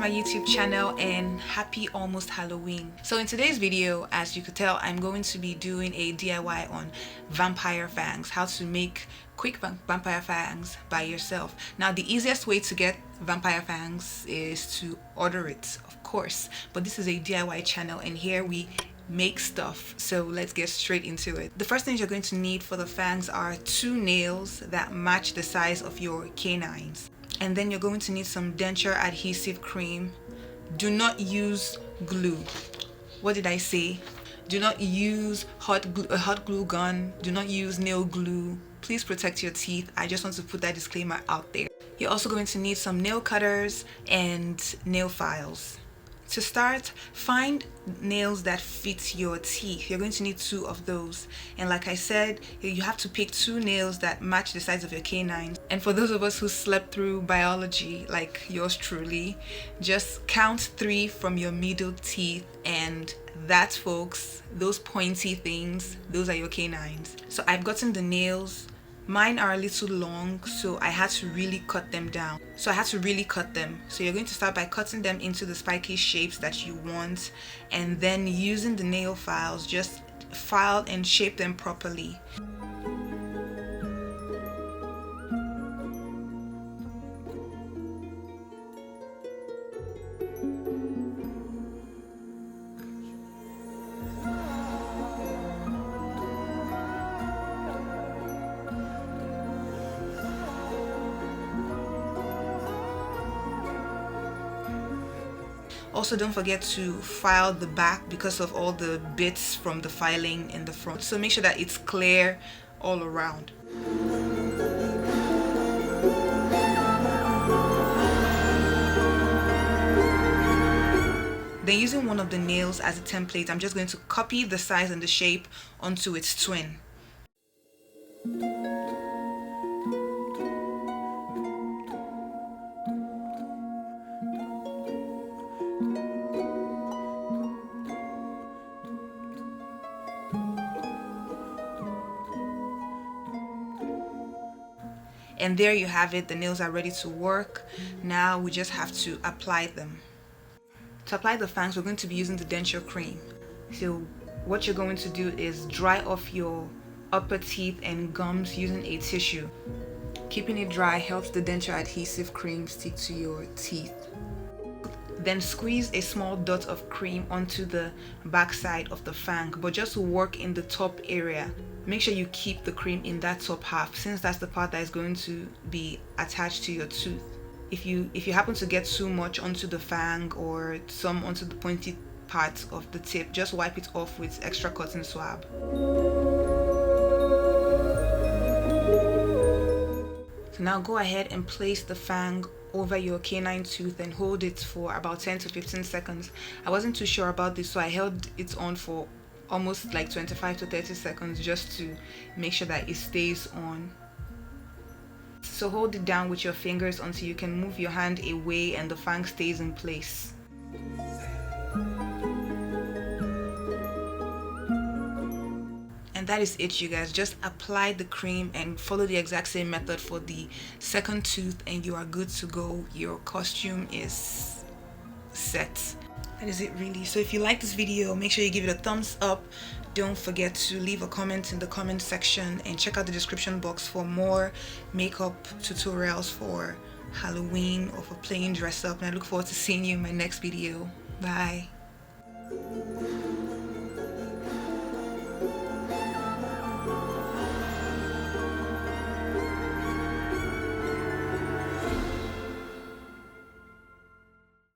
my YouTube channel and happy almost Halloween. So in today's video, as you could tell, I'm going to be doing a DIY on Vampire Fangs, how to make quick Vampire Fangs by yourself. Now the easiest way to get Vampire Fangs is to order it, of course, but this is a DIY channel and here we make stuff, so let's get straight into it. The first things you're going to need for the fangs are 2 nails that match the size of your canines, and then you're going to need some denture adhesive cream. Do not use glue. What did I say? Do not use a hot glue gun. Do not use nail glue. Please protect your teeth. I just want to put that disclaimer out there. You're also going to need some nail cutters and nail files. To start, find nails that fit your teeth. You're going to need 2 of those, and like I said, you have to pick 2 nails that match the size of your canines. And for those of us who slept through biology like yours truly, just count 3 from your middle teeth, and that, folks, those pointy things, those are your canines. So I've gotten the nails. Mine are a little long, so I had to really cut them down. So you're going to start by cutting them into the spiky shapes that you want, and then using the nail files, just file and shape them properly. Also, don't forget to file the back because of all the bits from the filing in the front. So make sure that it's clear all around. Then, using one of the nails as a template, I'm just going to copy the size and the shape onto its twin. And there you have it. The nails are ready to work. Now we just have to apply them. To apply the fangs, we're going to be using the denture cream. So what you're going to do is dry off your upper teeth and gums using a tissue. Keeping it dry helps the denture adhesive cream stick to your teeth. Then squeeze a small dot of cream onto the back side of the fang, but just work in the top area. Make sure you keep the cream in that top half, since that's the part that is going to be attached to your tooth. If you happen to get too much onto the fang or some onto the pointy part of the tip, just wipe it off with extra cotton swab. So now go ahead and place the fang over your canine tooth and hold it for about 10 to 15 seconds. I wasn't too sure about this, so I held it on for almost like 25 to 30 seconds just to make sure that it stays on. So hold it down with your fingers until you can move your hand away and the fang stays in place. And that is it, you guys. Just apply the cream and follow the exact same method for the second tooth and you are good to go. Your costume is set. That is it, really. So if you like this video, make sure you give it a thumbs up. Don't forget to leave a comment in the comment section and check out the description box for more makeup tutorials for Halloween or for playing dress up. And I look forward to seeing you in my next video. Bye.